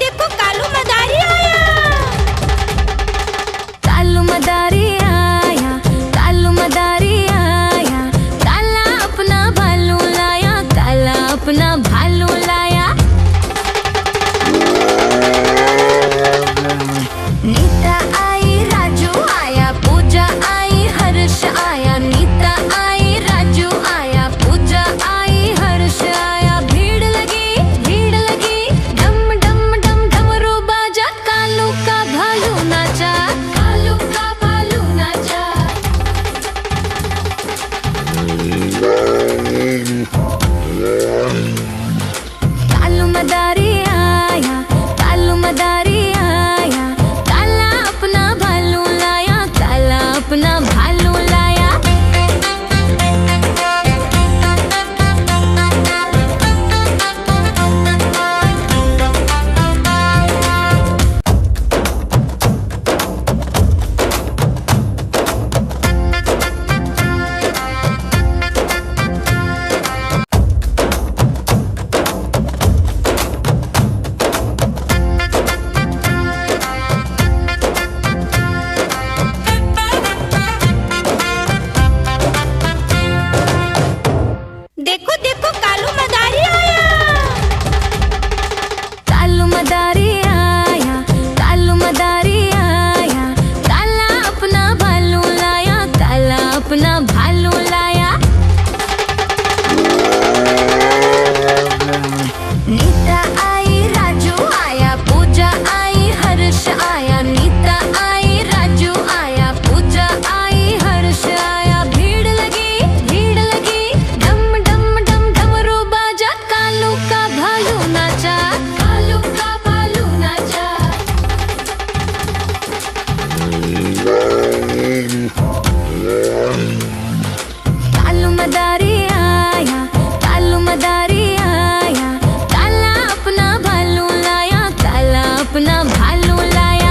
देखो कालू मदारी आया। कालू मदारी आया, कालू मदारी आया, काला अपना भालू लाया, काला अपना भालू लाया। नीता आई, राजू आया, पूजा आई, हर्ष आया। नीता आई, राजू आया, पूजा आई, हर्ष आया। भीड़ लगी, डम डम डम डमरू बाजा। कालू का भालू नाचा, कालू का भालू नाचा। कालू मदारी आया, कालू मदारी आया, काला अपना भालू लाया, काला अपना भालू लाया। देखो देखो कालू मदारी आया। कालू मदारी आया, कालू मदारी आया, काला अपना भालू लाया, काला अपना भालू लाया। नीता आई, राजू आया, पूजा आई, हर्ष आया। नीता आई, राजू आया, पूजा आई, हर्ष आया। भीड़ लगी, डम डम डम डमरू बाजा। कालू का भालू नाचा, कालू का भालू नाचा। कालू मदारी आया, कालू मदारी आया, काला अपना भालू लाया, काला अपना भालू लाया।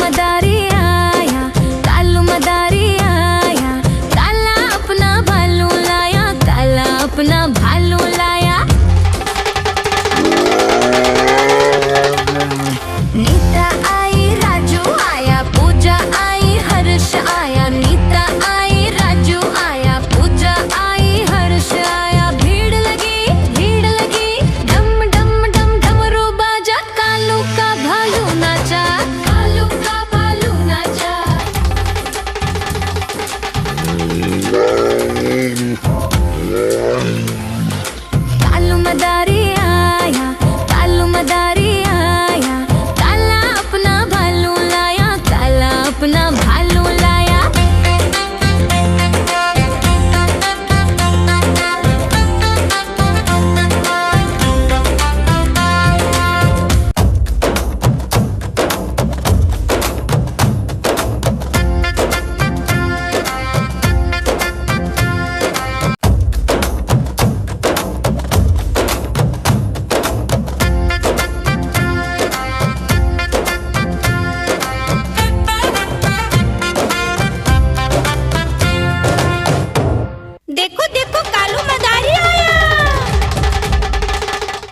मदारी आया, कालू मदारी आया, काला अपना भालू लाया, काला अपना भालू लाया। नीता आई, राजू आया, पूजा आई, हर्ष आया। नीता आई, राजू आया, पूजा आई, हर्ष आया। भीड़ लगी, डम डम डम डमरू बाजा, कालू का भालू नाचा, कालू का भालू नाचा। कालू मदारी आया, कालू मदारी आया, काला अपना भालू लाया, काला अपना भालू लाया। देखो देखो कालू मदारी आया।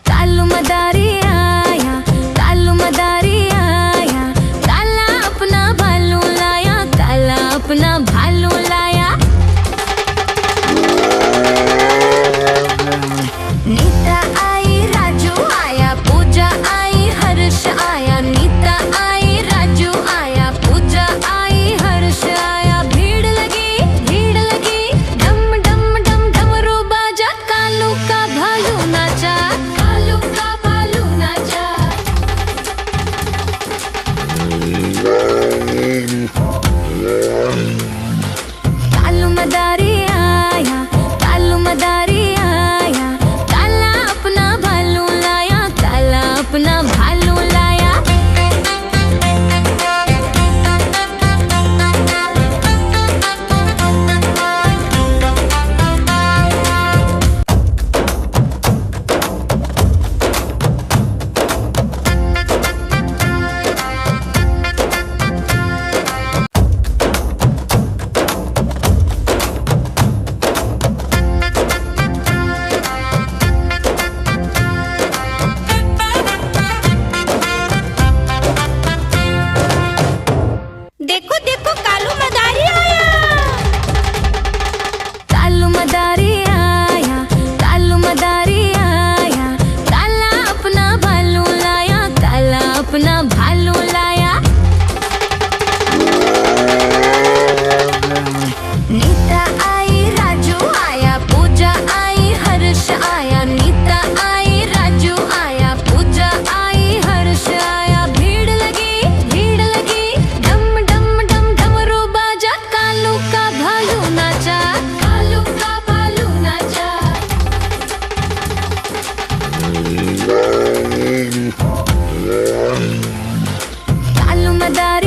कालू मदारी आया, कालू मदारी आया, काला अपना भालू लाया, काला अपना भालू लाया। नीता आई, राजू आया, पूजा आई, हर्ष आया। नीता आई, राजू आया, पूजा आई, हर्ष आया। भीड़ लगी, डम डम डम डमरू बाजा, कालू का भालू नाचा, कालू का भालू नाचा। कालू मदारी आया, कालू मदारी आया, काला अपना भालू लाया, काला अपना भालू लाया। देखो देखो कालू मदारी आया। कालू मदारी आया, कालू मदारी आया, काला अपना भालू लाया, काला अपना भालू लाया। नीता आई, राजू आया, पूजा आई, हर्ष आया। नीता आई, राजू आया, पूजा आई, हर्ष आया। भीड़ लगी, डम डम डम डमरू बाजा, कालू का भालू नाचा, कालू का भालू नाचा। कालू मदारी